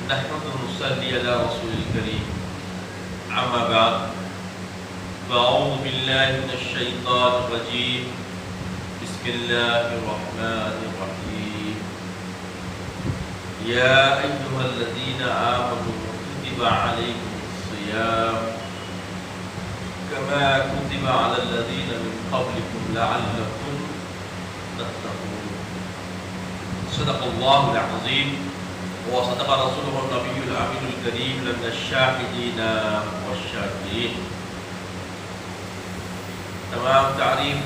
نحمد ونصلي على رسول الكريم أما بعد فأعوذ بالله من الشيطان الرجيم بسم الله الرحمن الرحيم يا أيها الذين آمنوا كتب عليكم الصيام كما كتب على الذين من قبلكم لعلكم تتقون صدق الله العظيم وصدق رسوله النبي الأمين الكريم من الشاهدين والشاكرين. تمام تعریف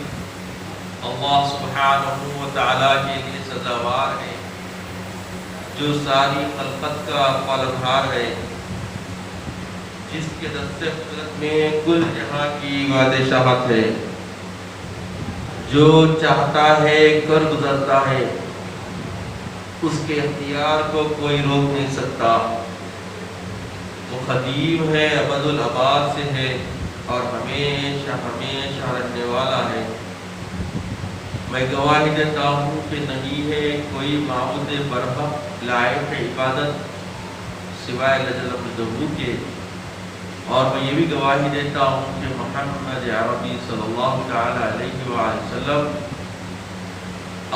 اللہ سبحانہ و تعالیٰ کے لیے سزاوار ہے جو ساری خلقت کا پالنہار ہے، جس کے دست قدرت میں کل جہاں کی بادشاہت ہے، جو چاہتا ہے کر گزرتا ہے، اس کے اختیار کو کوئی روک نہیں سکتا. وہ قدیم ہے، ابد الآباد سے ہے اور ہمیشہ ہمیشہ رہنے والا ہے. میں گواہی دیتا ہوں کہ نہیں ہے کوئی معبود برحق لائق عبادت سوائے لجل مجدہو کے، اور میں یہ بھی گواہی دیتا ہوں کہ محمد عربی صلی اللہ تعالی علیہ وآلہ وسلم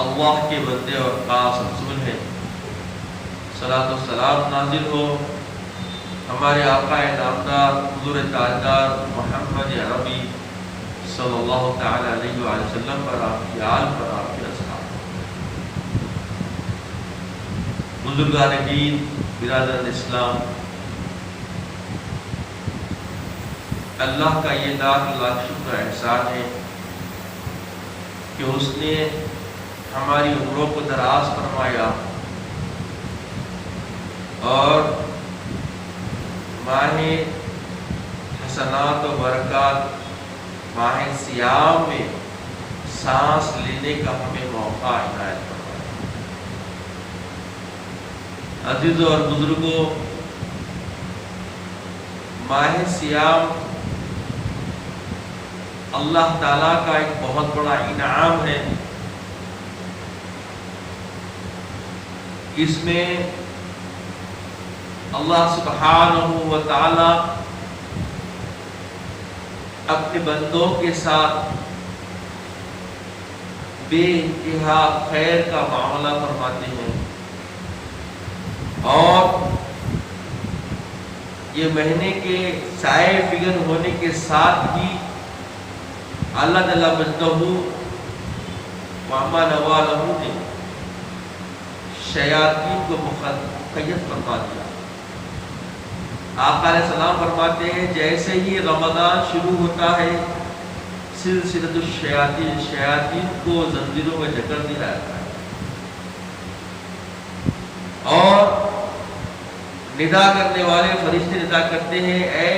اللہ کے بندے اور خاص رسول ہیں. صلاۃ و سلام نازل ہو ہمارے آقا نامدار حضور تاجدار محمد عربی صلی اللہ تعالی علیہ وآلہ وسلم پر، آپ کی آل پر، آپ کے اصحاب. بزرگان دین، برادران اسلام، اللہ کا یہ لاکھ لاکھ شکر احسان ہے کہ اس نے ہماری عمروں کو دراز فرمایا اور ماہ حسنات و برکات ماہ صیام میں سانس لینے کا ہمیں موقع عنایت فرمایا. عزیزوں اور بزرگوں، ماہ صیام اللہ تعالیٰ کا ایک بہت بڑا انعام ہے. اس میں اللہ سبحانہ و تعالی اپنے بندوں کے ساتھ بے انتہا خیر کا معاملہ فرماتے ہیں، اور یہ مہینے کے سائے فگن ہونے کے ساتھ ہی اللہ تعالیٰ مجدہو وَمَا نَوَالَهُ نے شیاطین کو مقید فرما دیا. آقا علیہ السلام فرماتے ہیں جیسے ہی رمضان شروع ہوتا ہے سلسلۃ الشیاطین، شیاطین کو زنجیروں میں جکڑ دیا جاتا ہے، اور ندا کرنے والے فرشتے ندا کرتے ہیں اے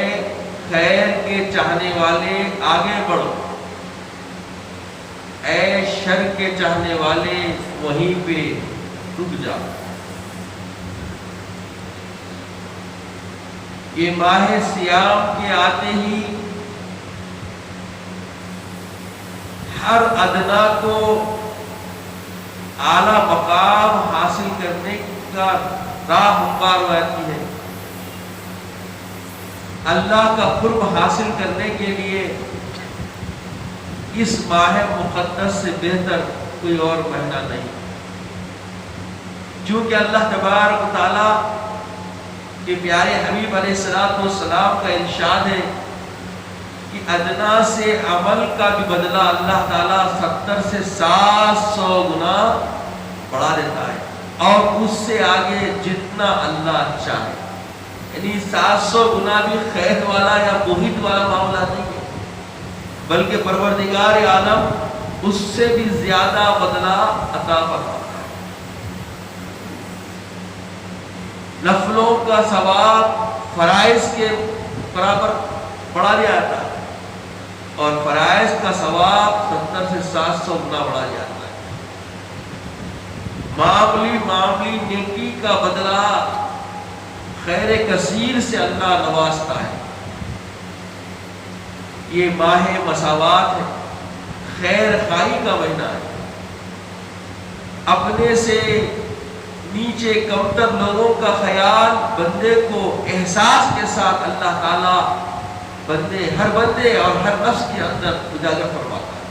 خیر کے چاہنے والے آگے بڑھو، اے شر کے چاہنے والے وہیں پہ رک جاؤ. یہ ماہ صیام کے آتے ہی ہر ادنا کو اعلیٰ مقام حاصل کرنے کا راہ ہموار ہو جاتی ہے. اللہ کا قرب حاصل کرنے کے لیے اس ماہ مقدس سے بہتر کوئی اور مہینہ نہیں، چونکہ اللہ تبارک و تعالی کہ پیارے حبیب علیہ السلام کا ارشاد ہے کہ ادنا سے عمل کا بھی بدلہ اللہ تعالیٰ 70 سے 700 گنا بڑھا دیتا ہے، اور اس سے آگے جتنا اللہ چاہے. یعنی 700 گنا بھی خیر والا یا محیط والا معاملہ نہیں ہے، بلکہ پروردگار عالم اس سے بھی زیادہ بدلہ عطا فرماتا ہے. نفلوں کا ثواب فرائض کے برابر بڑھا دیا جاتا ہے، اور فرائض کا ثواب 70 سے 700 گنا بڑھا جاتا ہے. معمولی نیکی کا بدلہ خیر کثیر سے اللہ نوازتا ہے. یہ ماہ مساوات ہے، خیر خواہی کا مہینہ ہے. اپنے سے نیچے کمتر لوگوں کا خیال بندے کو احساس کے ساتھ اللہ تعالیٰ ہر بندے اور ہر نفس کے اندر اجاگر فرماتا ہے۔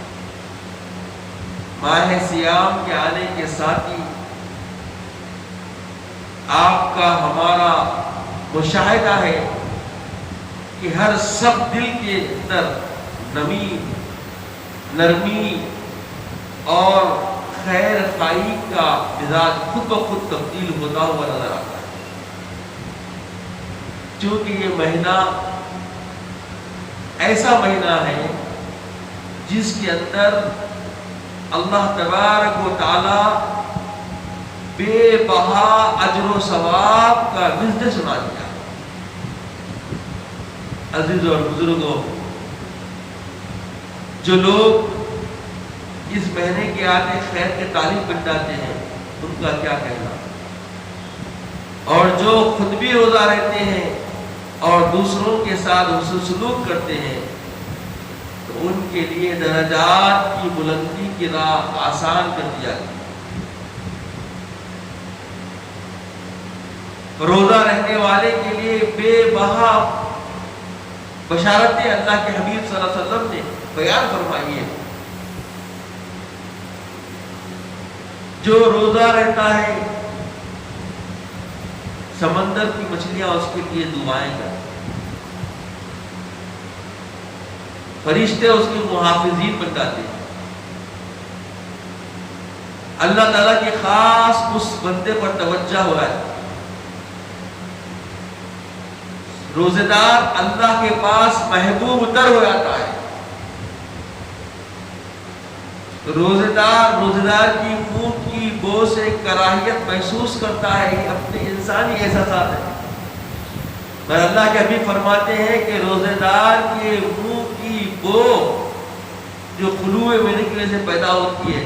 ماہ صیام کے آنے کے ساتھ ہی آپ کا ہمارا مشاہدہ ہے کہ ہر سب دل کے اندر نرمی اور خیر خواہی کا مزاج خود بخود تبدیل ہوتا ہوا نظر آتا ہے، چونکہ یہ مہینہ ایسا مہینہ ہے جس کے اندر اللہ تبارک و تعالی بے بہا اجر و ثواب کا رزق سنا دیا۔ عزیز اور بزرگوں، جو لوگ اس مہینے کے آتے خیر کے طالب بن جاتے ہیں ان کا کیا کہنا، اور جو خود بھی روزہ رہتے ہیں اور دوسروں کے ساتھ حسن سلوک کرتے ہیں تو ان کے لیے درجات کی بلندی کی راہ آسان کر دی جاتی ہے۔ روزہ رہنے والے کے لیے بے بہا بشارتیں اللہ کے حبیب صلی اللہ علیہ وسلم نے بیان فرمائی ہے۔ جو روزہ رہتا ہے سمندر کی مچھلیاں اس کے لیے دعائیں کرتی ہیں، فرشتے اس کے محافظین بن جاتے ہیں۔ اللہ تعالیٰ کی خاص اس بندے پر توجہ ہوا ہے، روزے دار اللہ کے پاس محبوب تر ہو جاتا ہے۔ روزے دار کی منہ کی بو سے کراہیت محسوس کرتا ہے، یہ اپنے انسانی احساسات ہے، پر اللہ کے حبیب فرماتے ہیں کہ روزے دار کے منہ کی بو جو خلوع مینے کی وجہ سے پیدا ہوتی ہے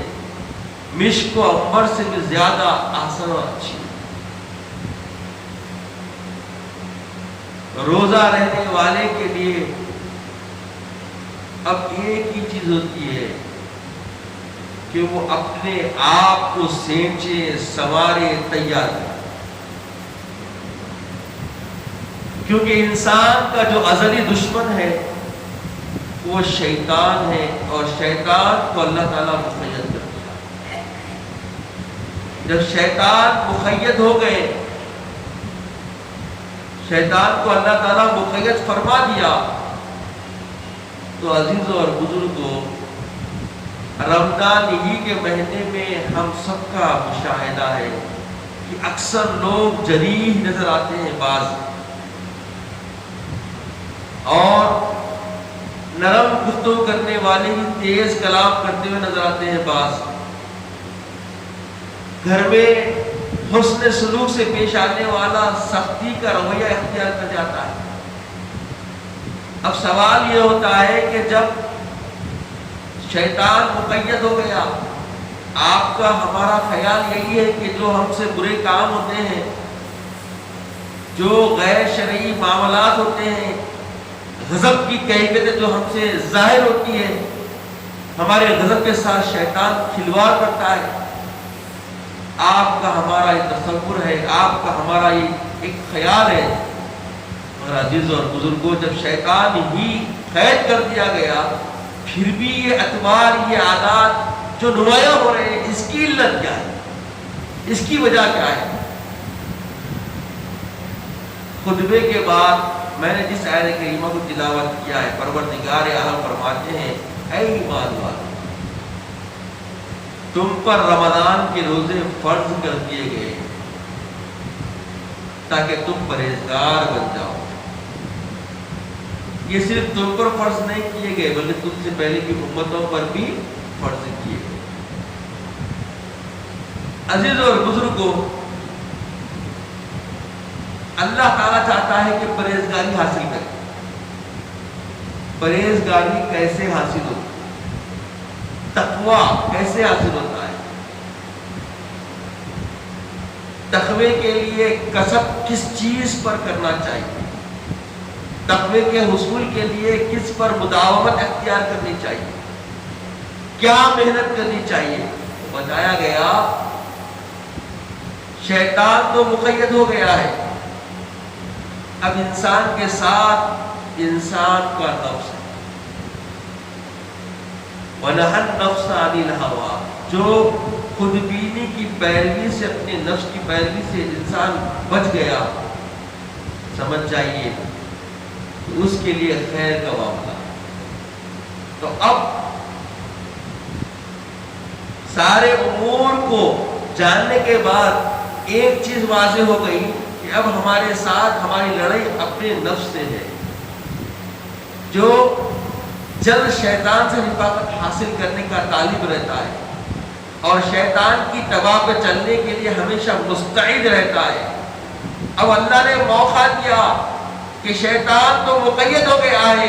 مشک و عنبر سے بھی زیادہ آسان اور اچھی ہے۔ روزہ رہنے والے کے لیے اب ایک ہی چیز ہوتی ہے کہ وہ اپنے آپ کو سینچے سنوارے تیار کرے، کیونکہ انسان کا جو ازلی دشمن ہے وہ شیطان ہے، اور شیطان کو اللہ تعالیٰ مقید کر دیا۔ جب شیطان مقید ہو گئے، شیطان کو اللہ تعالیٰ مقید فرما دیا، تو عزیزوں اور بزرگوں، رمضان ہی کے مہینے میں ہم سب کا مشاہدہ ہے کہ اکثر لوگ جریح نظر آتے ہیں بعض، اور نرم گفتگو کرنے والے ہی تیز کلام کرتے ہوئے نظر آتے ہیں بعض، گھر میں حسن سلوک سے پیش آنے والا سختی کا رویہ اختیار کر جاتا ہے۔ اب سوال یہ ہوتا ہے کہ جب شیطان مقید ہو گیا، آپ کا ہمارا خیال یہی ہے کہ جو ہم سے برے کام ہوتے ہیں، جو غیر شرعی معاملات ہوتے ہیں، غضب کی کیفیت جو ہم سے ظاہر ہوتی ہے، ہمارے غضب کے ساتھ شیطان کھلواڑ کرتا ہے، آپ کا ہمارا یہ تصور ہے، آپ کا ہمارا یہ ایک خیال ہے۔ اور عزیز اور بزرگوں، جب شیطان ہی قید کر دیا گیا، پھر بھی یہ اطوار، یہ عادات جو نمایاں ہو رہے ہیں، اس کی علت کیا ہے، اس کی وجہ کیا ہے؟ خطبے کے بعد میں نے جس آیت کریمہ کو تلاوت کیا ہے، پروردگار عالم فرماتے ہیں، اے ایمان والو، تم پر رمضان کے روزے فرض کر دیے گئے تاکہ تم پرہیزگار بن جاؤ۔ یہ صرف تم پر فرض نہیں کیے گئے بلکہ تم سے پہلے کی امتوں پر بھی فرض کیے گئے۔ عزیز اور بزرگوں، اللہ تعالیٰ چاہتا ہے کہ پرہیزگاری حاصل کریں۔ پرہیزگاری کیسے حاصل ہوتی ہے؟ تقویٰ کیسے حاصل ہوتا ہے؟ تقوی کے لیے کسب کس چیز پر کرنا چاہیے؟ تقوی کے حصول کے لیے کس پر مداومت اختیار کرنی چاہیے؟ کیا محنت کرنی چاہیے؟ بتایا گیا شیطان تو مقید ہو گیا ہے، اب انسان کے ساتھ انسان کا نفس ہے۔ وَنَهَى النَّفْسَ عَنِ الْهَوَىٰ، جو خود بینی کی پیروی سے، اپنے نفس کی پیروی سے انسان بچ گیا، سمجھ جائیے تو اس کے لیے خیر کا معاملہ۔ تو اب سارے امور کو جاننے کے بعد ایک چیز واضح ہو گئی کہ اب ہمارے ساتھ ہماری لڑائی اپنے نفس سے ہے، جو جلد شیطان سے حفاظت حاصل کرنے کا طالب رہتا ہے اور شیطان کی تباہ پہ چلنے کے لیے ہمیشہ مستعد رہتا ہے۔ اب اللہ نے موقع دیا کہ شیطان تو مقید ہو گیا ہے،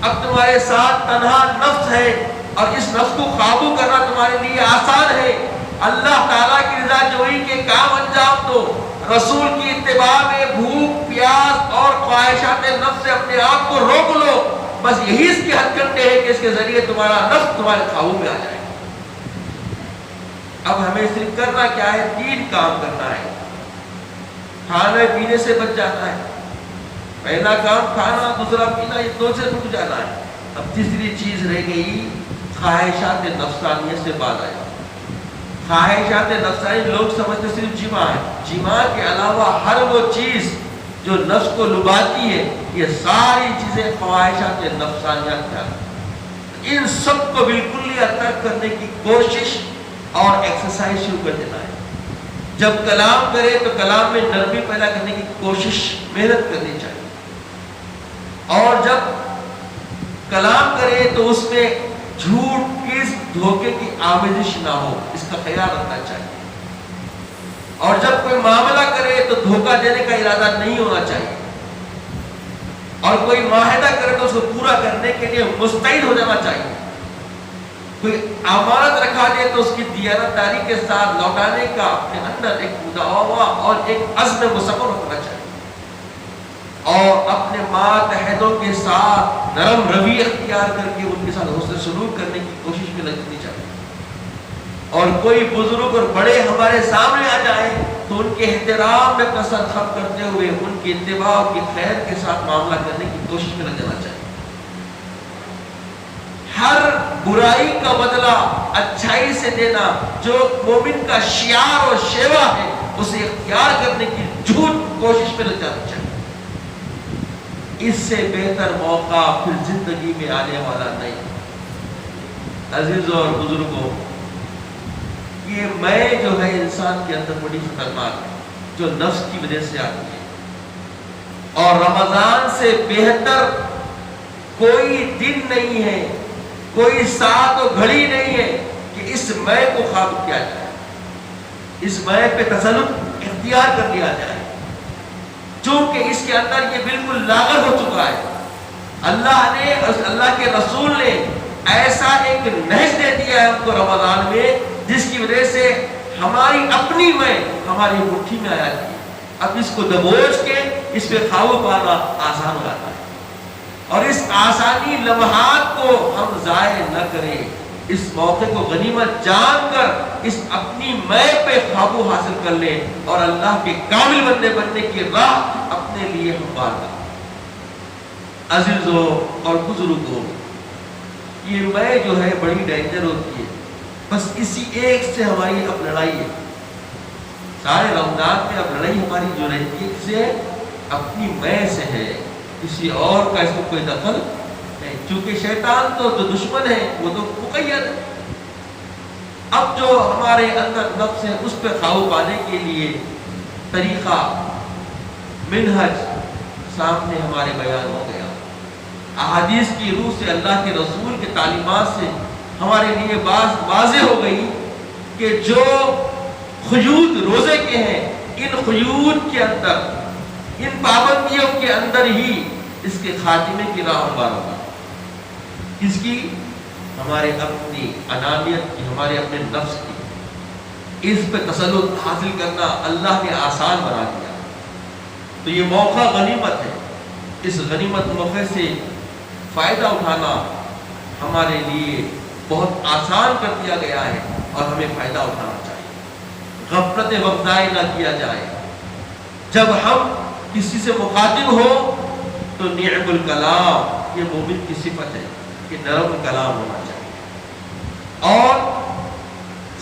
اب تمہارے ساتھ تنہا نفس ہے اور اس نفس کو قابو کرنا تمہارے لیے آسان ہے۔ اللہ تعالیٰ کی رضا جوئی کے کام انجام دو، رسول کی اتباع میں بھوک پیاس اور خواہشات نفس سے اپنے آپ کو روک لو، بس یہی اس کے ہتھ کنڈے ہے کہ اس کے ذریعے تمہارا نفس تمہارے قابو میں آ جائے۔ اب ہمیں صرف کرنا کیا ہے؟ 3 کام کرنا ہے۔ کھانے پینے سے بچ جانا ہے، پہلا کام کھانا، دوسرا پینا، یہ 2 سے رک جانا ہے۔ اب تیسری چیز رہ گئی خواہشات نفسانیت سے باز آیا۔ خواہشات نفسانی لوگ سمجھتے صرف جماع ہے، جماع کے علاوہ ہر وہ چیز جو نفس کو لباتی ہے، یہ ساری چیزیں خواہشات نفسانیات کا، ان سب کو بالکل ہی ترک کرنے کی کوشش اور ایکسرسائز شروع کر دینا ہے۔ جب کلام کرے تو کلام میں نرمی پیدا کرنے کی کوشش، محنت کرنی چاہیے، اور جب کلام کرے تو اس میں جھوٹ کس دھوکے کی آمیزش نہ ہو، اس کا خیال رکھنا چاہیے، اور جب کوئی معاملہ کرے تو دھوکہ دینے کا ارادہ نہیں ہونا چاہیے، اور کوئی معاہدہ کرے تو اس کو پورا کرنے کے لیے مستعد ہو جانا چاہیے۔ کوئی امانت رکھا دے تو اس کی دیانتداری کے ساتھ لوٹانے کا اپنے اندر ایک مداوع اور ایک عزم مصمم رکھنا چاہیے، اور اپنے ماتحدوں کے ساتھ نرم روی اختیار کر کے ان کے ساتھ حسن سلوک کرنے کی کوشش میں لگنی چاہیے، اور کوئی بزرگ اور بڑے ہمارے سامنے آ جائیں تو ان کے احترام میں اپنا سر خم کرتے ہوئے ان کی اتباع اور کی خیر کے ساتھ معاملہ کرنے کی کوشش میں لگ جانا چاہیے۔ ہر برائی کا بدلہ اچھائی سے دینا جو مومن کا شعار اور شیوا ہے، اسے اختیار کرنے کی جھوٹ کوشش میں لگ جانا چاہیے۔ اس سے بہتر موقع پھر زندگی میں آنے والا نہیں۔ عزیزوں اور بزرگوں، یہ میں جو ہے انسان کے اندر بڑی خطرناک ہے، جو نفس کی وجہ سے آتی ہے، اور رمضان سے بہتر کوئی دن نہیں ہے، کوئی ساعت و گھڑی نہیں ہے کہ اس میں کو قابو کیا جائے، اس میں پہ تسلط اختیار کر لیا جائے، چونکہ اس کے اندر یہ بالکل لاغر ہو چکا ہے۔ اللہ کے رسول نے ایسا ایک نہج دے دیا ہے ہم کو رمضان میں، جس کی وجہ سے ہماری اپنی میں ہماری مٹھی میں آ جاتی ہے۔ اب اس کو دبوچ کے اس پہ قابو پانا آسان ہو جاتا ہے، اور اس آسانی لمحات کو ہم ضائع نہ کریں، اس موقع کو غنیمت جان کر اس اپنی میں پہ قابو حاصل کر لیں اور اللہ کے کامل بندے بننے کی راہ اپنے لیے ہموار کریں۔ عزیزوں اور بزرگوں، یہ میں جو ہے بڑی ڈینجر ہوتی ہے، بس اسی ایک سے ہماری اب لڑائی ہے۔ سارے رمضان میں اب لڑائی ہماری جو رہتی ہے کس سے ہے؟ اپنی میں سے ہے، کسی اور کا اس میں کوئی دخل نہیں، چونکہ شیطان تو جو دشمن ہے وہ تو مقید ہے۔ اب جو ہمارے اندر نفس ہے اس پہ قابو پانے کے لیے طریقہ، منہج سامنے ہمارے بیان ہو گیا۔ احادیث کی روح سے، اللہ کے رسول کے تعلیمات سے ہمارے لیے بات واضح ہو گئی کہ جو قیود روزے کے ہیں، ان قیود کے اندر، ان پابندیوں کے اندر ہی اس کے خاتمے کی راہ ہموار ہوگا۔ کس کی؟ ہمارے اپنی انانیت کی، ہمارے اپنے نفس کی۔ اس پہ تسلط حاصل کرنا اللہ نے آسان بنا دیا، تو یہ موقع غنیمت ہے، اس غنیمت موقع سے فائدہ اٹھانا ہمارے لیے بہت آسان کر دیا گیا ہے، اور ہمیں فائدہ اٹھانا چاہیے۔ غفلت وقت ضائع نہ کیا جائے. جب ہم کسی سے مخاطب ہو تو نعم الکلام، یہ مومن کی صفت ہے کہ نرم کلام ہونا چاہیے. اور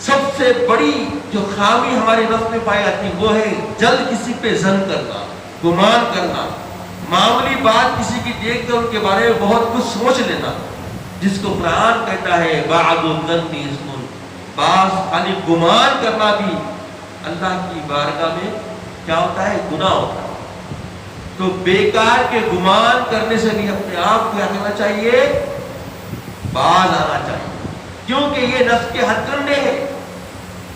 سب سے بڑی جو خامی ہمارے نفس میں پائی جاتی وہ ہے جلد کسی پہ ظن کرنا، گمان کرنا، معمولی بات کسی کی دیکھ کر ان کے بارے میں بہت کچھ سوچ لینا، جس کو قرآن کہتا ہے بعض الظن اسم، بعض خالی گمان کرنا بھی اللہ کی بارگاہ میں کیا ہوتا ہے؟ گناہ ہوتا ہے. تو بیکار کے گمان کرنے سے بھی اپنے آپ کو کیا کرنا چاہیے؟ باز آنا چاہیے، کیونکہ یہ نفس کے ہتھ کنڈے ہیں،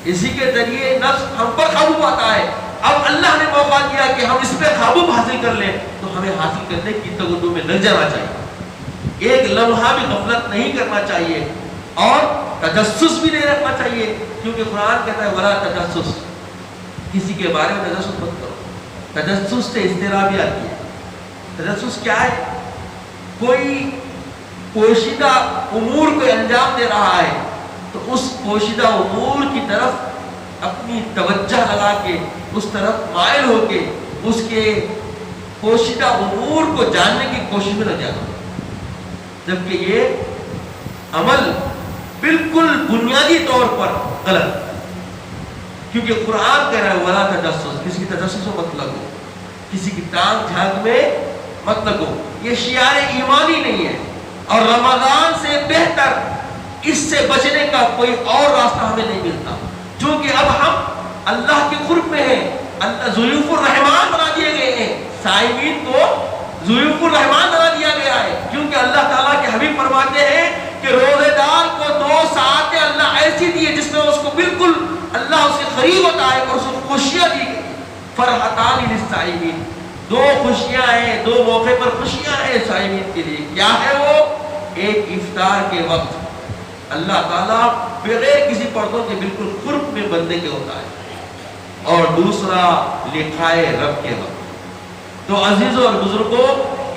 اسی کے ذریعے نفس ہم پر قابو پاتا ہے. اب اللہ نے موقع دیا کہ ہم اس پہ قابو حاصل کر لیں تو ہمیں حاصل کرنے کی تگدو میں لگ جانا چاہیے. ایک لمحہ بھی غفلت نہیں کرنا چاہیے اور تجسس بھی نہیں رکھنا چاہیے، کیونکہ قرآن کہتا ہے ولا تجسس، کسی کے بارے میں تجسس مت کرو. تجسس سے اضطرابی آتی ہے. تجسس کیا ہے؟ کوئی پوشیدہ امور کو انجام دے رہا ہے تو اس پوشیدہ امور کی طرف اپنی توجہ لگا کے اس طرف مائل ہو کے اس کے پوشیدہ امور کو جاننے کی کوشش میں لگ جانا، جبکہ یہ عمل بالکل بنیادی طور پر غلط، کیونکہ قرآن کہہ رہا ہے ولا تجسس، کسی کی تجسس میں مت لگو، کسی کی ٹانگ جھانک میں مت لگو. یہ شعار ایمانی نہیں ہے. اور رمضان سے بہتر اس سے بچنے کا کوئی اور راستہ ہمیں نہیں ملتا، چونکہ اب ہم اللہ کے قرب میں ہیں. اللہ ضیوف الرحمان بنا دیے گئے ہیں، صائمین کو ضیوف الرحمان بنا دیا گیا ہے، کیونکہ اللہ تعالیٰ کے حبیب فرماتے ہیں کہ روزے دار کو 2 ساعتیں اللہ ایسی دی ہے جس میں اس کو بالکل اللہ اس کے قریب ہوتا ہے اور اس کو خوشیاں دی گئی. فرحتان للصائمین، 2 خوشیاں ہیں، 2 موقع پر خوشیاں ہیں صائمین کے لیے. کیا ہے وہ؟ ایک افطار کے وقت اللہ تعالیٰ بغیر کسی پردوں کے بالکل قرب میں بندے کے ہوتا ہے، اور دوسرا لقائے رب کے وقت. تو عزیزوں اور بزرگوں،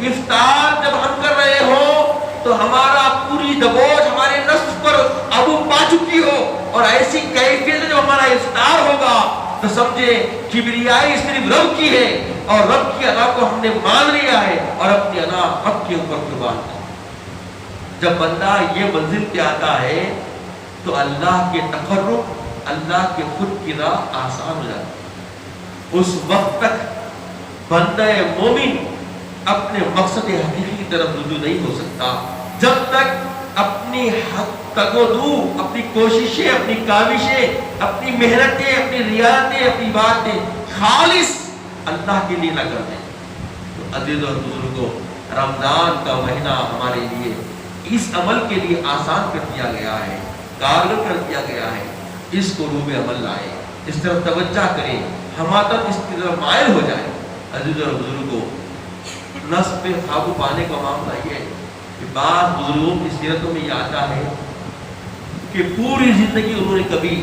افطار جب ہم کر رہے ہوں تو ہمارا پوری دبوچ ہمارے نفس پر قابو پا چکی ہو، اور ایسی کیفیت جب ہمارا افطار ہوگا تو سمجھے کبریائی صرف رب کی ہے، اور رب کی ادا کو ہم نے مان لیا ہے اور اپنی ادا رب کے اوپر قربان کی. جب بندہ یہ منزل پہ آتا ہے تو اللہ کے تقرب، اللہ کے خود کی راہ آسان ہو جاتی ہے. اس وقت تک بندہ مومن اپنے مقصد حقیقی کی طرف رجوع نہیں ہو سکتا جب تک اپنی حق تک و دو، اپنی کوششیں، اپنی کاوشیں، اپنی محنتیں، اپنی ریاضتیں، اپنی باتیں خالص اللہ کے لیے نہ کر دیں. تو عزیز اور بزرگوں، رمضان کا مہینہ ہمارے لیے اس عمل کے لیے آسان کر دیا گیا ہے، کارگر کر دیا گیا ہے. اس کو روح عمل لائے، اس طرف توجہ کریں، ہمارا اس کی طرف مائل ہو جائے. عزیز اور بزرگوں، نفس پہ قابو پانے کا معاملہ یہ ہے کہ بعض بزرگوں کی سیرتوں میں یہ آتا ہے کہ پوری زندگی انہوں نے کبھی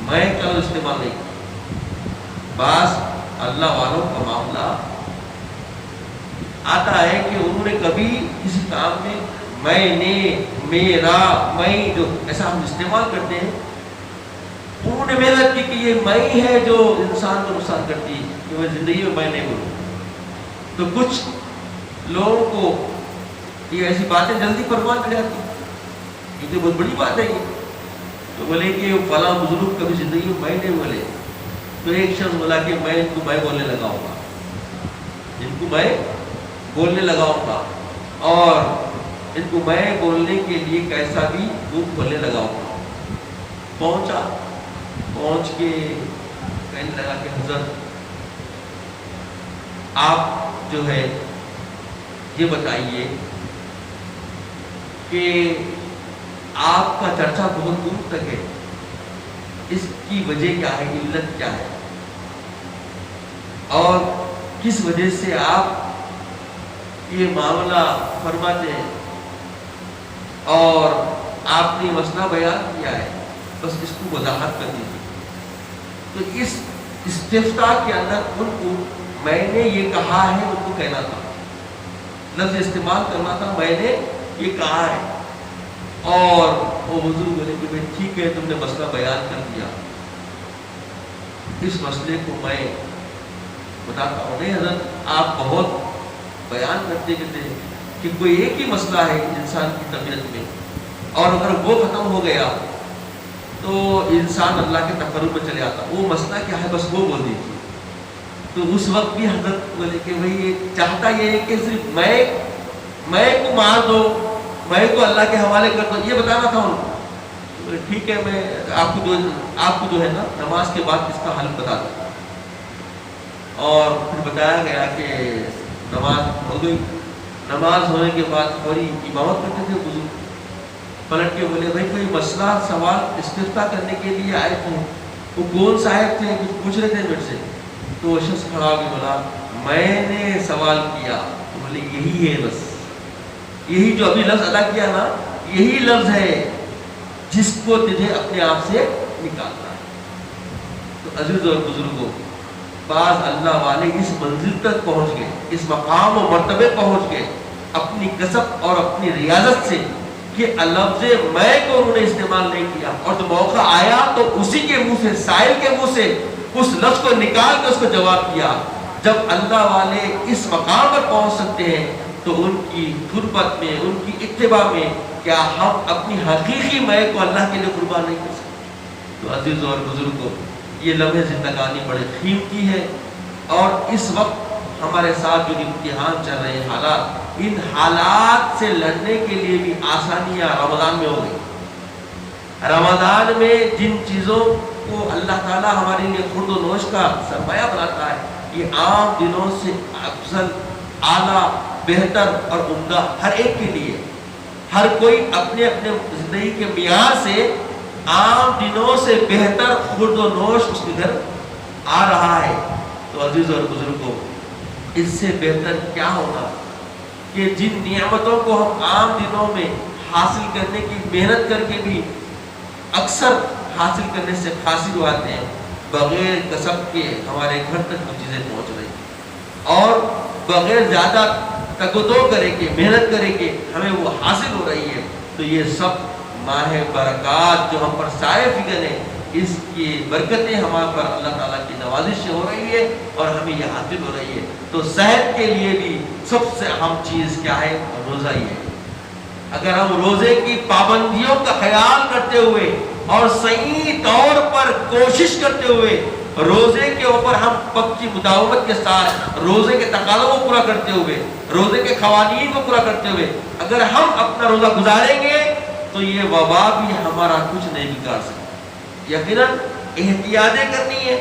میں کا استعمال نہیں کیا. بعض اللہ والوں کا معاملہ آتا ہے کہ انہوں نے کبھی کسی کام میں میں نے، میرا، میں جو ایسا ہم استعمال کرتے ہیں، انہوں نے محنت کی کہ یہ میں ہے جو انسان کو نقصان کرتی ہے، کہ میں زندگی میں میں نہیں بولوں. تو کچھ لوگوں کو یہ ایسی باتیں جلدی پروان کر جاتی ہیں، کیونکہ بہت بڑی بات ہے یہ. تو بولے کہ فلاں بزرگ کبھی زندگی میں میں نہیں بولے. تو ایک شخص بولا کہ میں ان کو میں بولنے لگاؤں گا، ان کو میں بولنے لگاؤں گا، اور ان کو میں بولنے کے لیے کیسا بھی منہ کھولنے لگاؤں گا. پہنچ کے کہنے لگا کہ حضرت آپ جو ہے یہ بتائیے کہ آپ کا چرچا بہت دور تک ہے، اس کی وجہ کیا ہے، علت کیا ہے، اور کس وجہ سے آپ یہ معاملہ فرماتے ہیں، اور آپ نے مسئلہ بیان کیا ہے، بس اس کو وضاحت کر دیجیے. تو اس استفتاء کے اندر ان کو میں نے یہ کہا ہے ان کو کہنا تھا، لفظ استعمال کرنا تھا، میں نے یہ کہا ہے. اور وہ بزرگ بولے کہ ٹھیک ہے تم نے مسئلہ بیان کر دیا، اس مسئلے کو میں بتاتا ہوں. نہیں حضرت, آپ بہت بیان کرتے تھے کہ کوئی ایک ہی مسئلہ ہے انسان کی طبیعت میں, اور اگر وہ ختم ہو گیا تو انسان اللہ کے تقرب میں چلے آتا. وہ مسئلہ کیا ہے, بس وہ بول دیجیے. تو اس وقت بھی حضرت بولے کہ بھائی چاہتا یہ ہے کہ صرف میں کو مار دو, میں کو اللہ کے حوالے کر دو, یہ بتانا تھا ان کو. ٹھیک ہے, میں آپ کو جو ہے نا نماز کے بعد اس کا حل بتا دوں. اور پھر بتایا گیا کہ نماز ہو گئی. نماز ہونے کے بعد تھوڑی امامت کرتے تھے بزرگ, پلٹ کے بولے بھائی کوئی مسئلہ سوال استفتاء کرنے کے لیے آئے تھے, وہ کون صاحب تھے, کچھ پوچھ رہے تھے میرے سے. تو وہ شخص کھڑا ہو کے بولا میں نے سوال کیا. تو بولے یہی ہے, بس یہی جو ابھی لفظ ادا کیا نا, یہی لفظ ہے جس کو تجھے اپنے آپ سے نکالنا ہے. تو عزیز اور بزرگوں, بعض اللہ والے اس منزل تک پہنچ گئے, اس مقام و مرتبے پہنچ گئے اپنی کسب اور اپنی ریاضت سے کہ لفظ میں کو انہوں نے استعمال نہیں کیا, اور جو موقع آیا تو اسی کے منہ سے, سائل کے منہ سے اس لفظ کو نکال کے اس کو جواب کیا. جب اللہ والے اس مقام پر پہنچ سکتے ہیں تو ان کی قربت میں, ان کی اتباع میں کیا ہم اپنی حقیقی میں کو اللہ کے لیے قربان نہیں کر سکتے؟ تو عزیز اور بزرگوں, یہ لمحے زندگانی بڑے قیمتی ہے. اور اس وقت ہمارے ساتھ جو امتحان چل رہے ہیں حالات, ان حالات سے لڑنے کے لیے بھی آسانیاں رمضان میں ہو گئی. رمضان میں جن چیزوں کو اللہ تعالیٰ ہمارے لیے خورد و نوش کا سرمایہ بناتا ہے, یہ عام دنوں سے افضل, اعلیٰ, بہتر اور عمدہ ہر ایک کے لیے. ہر کوئی اپنے اپنے زندگی کے معیار سے عام دنوں سے بہتر خورد و نوش اس کے گھر آ رہا ہے. تو عزیز اور بزرگوں, اس سے بہتر کیا ہوگا کہ جن نعمتوں کو ہم عام دنوں میں حاصل کرنے کی محنت کر کے بھی اکثر حاصل کرنے سے قاصر ہوتے ہیں, بغیر کسب کے ہمارے گھر تک وہ چیزیں پہنچ رہی ہیں, اور بغیر زیادہ تگ و دو کرے کے, محنت کرے کے ہمیں وہ حاصل ہو رہی ہے. تو یہ سب ماہ برکات جو ہم پر سایہ فکر ہے, اس کی برکتیں ہمارے پر اللہ تعالیٰ کی نوازش سے ہو رہی ہے اور ہمیں یہ حاصل ہو رہی ہے. تو صحت کے لیے بھی سب سے اہم چیز کیا ہے, روزہ ہی ہے. اگر ہم روزے کی پابندیوں کا خیال کرتے ہوئے اور صحیح طور پر کوشش کرتے ہوئے, روزے کے اوپر ہم پکی مداومت کے ساتھ روزے کے تقاضوں کو پورا کرتے ہوئے, روزے کے قوانین کو پورا کرتے ہوئے اگر ہم اپنا روزہ گزاریں گے تو یہ وبا بھی ہمارا کچھ نہیں بگاڑ سکتا. یقیناً احتیاطیں کرنی ہے.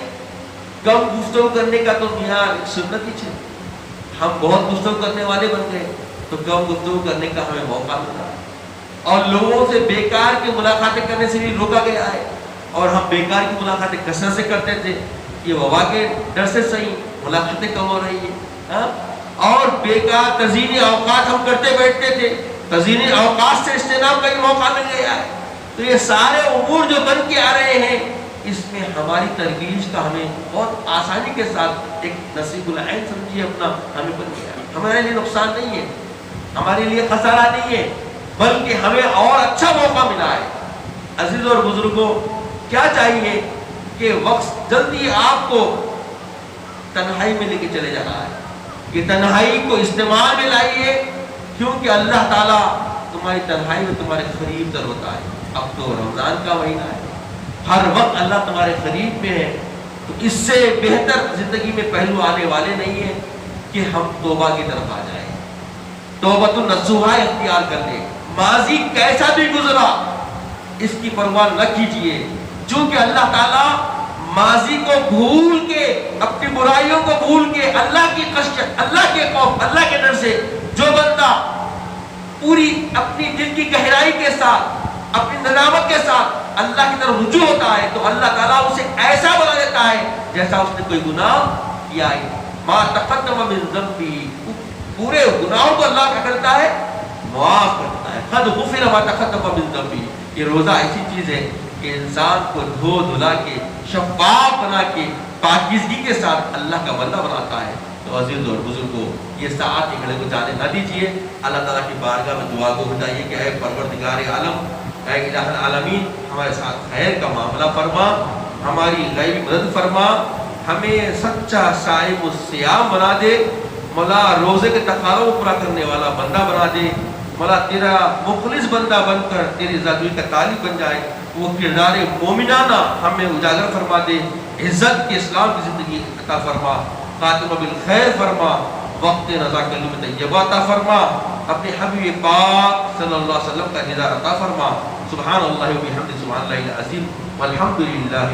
کم گفتگو کرنے کا تو یہاں سنت ہی ہے. ہم بہت گفتگو کرنے والے بن گئے تو کم گفتگو کرنے کا ہمیں موقع ملا, اور لوگوں سے بیکار کی ملاقاتیں کرنے سے بھی روکا گیا ہے, اور ہم بیکار کی ملاقاتیں کثرت سے کرتے تھے. یہ وبا کے ڈر سے صحیح ملاقاتیں کم ہو رہی ہیں, اور بیکار تزئینی اوقات ہم کرتے بیٹھتے تھے, تزئینی اوقات سے اجتناب کا بھی موقع مل گیا ہے. تو یہ سارے امور جو بن کے آ رہے ہیں, اس میں ہماری ترویج کا ہمیں بہت آسانی کے ساتھ ایک نصیب العین سمجھیے اپنا ہمیں بن گیا. ہمارے لیے نقصان نہیں ہے, ہمارے لیے خسارہ نہیں ہے, بلکہ ہمیں اور اچھا موقع ملا ہے. عزیز اور بزرگوں, کیا چاہیے کہ وقت جلدی آپ کو تنہائی میں لے کے چلے جا رہا ہے, کہ تنہائی کو استعمال میں لائیے, کیونکہ اللہ تعالیٰ تمہاری تنہائی میں تمہارے قریب تر ہوتا ہے. اب تو رمضان کا مہینہ ہے, ہر وقت اللہ تمہارے قریب میں ہے. تو اس سے بہتر زندگی میں پہلو آنے والے نہیں ہیں کہ ہم توبہ کی طرف آ جائیں, توبۃ النصوحہ اختیار کر لیں. ماضی کیسا بھی گزرا اس کی پرواہ نہ کیجیے, چونکہ اللہ تعالیٰ ماضی کو بھول کے, اپنی برائیوں کو بھول کے, اللہ کی خشیت, اللہ کے خوف, اللہ کے ڈر سے جو بندہ پوری اپنی دل کی گہرائی کے ساتھ, اپنی ندامت کے ساتھ اللہ کی طرف رجوع ہوتا ہے, تو اللہ تعالیٰ اسے ایسا بنا دیتا ہے جیسا اس نے کوئی گناہ کیا ہے. ما تقدم من ذنبی, پورے گناہوں کو اللہ کیا کرتا ہے, معاف کرتا ہے. قد غفر ما تقدم من ذنبی. یہ روزہ ایسی چیز ہے کہ انسان کو دھو دھلا کے, شفاف بنا کے, پاکیزگی کے ساتھ اللہ کا بندہ بناتا ہے. تو عزیز اور بزرگوں, یہ ساعت ایک گھڑے کو جانے نہ دیجیے. اللہ تعالیٰ کی بارگاہ میں دعا کو بتائیے کہ اے پروردگار عالم, اے الہ العالمین, ہمارے ساتھ خیر کا معاملہ فرما, ہماری غیبی مدد فرما، ہمیں سچا صائم الصیام بنا دے، مولا روزے کے تقاضوں کو پورا کرنے والا بندہ بنا دے، مولا تیرا مخلص بندہ بن کر تیری ذاتوی کا طالب بن جائے، وہ کردار مومنانہ ہمیں اجاگر فرما دے، عزت کے اسلام کی زندگی عطا فرما، خاتمہ بالخیر فرما، وقت رضا کلمہ طیبہ عطا فرما، اپنے حبیب پاک صلی اللہ علیہ وسلم کا دیدار عطا فرما۔ سبحان اللہ و بحمدہ، سبحان اللہ العظیم، والحمد للہ۔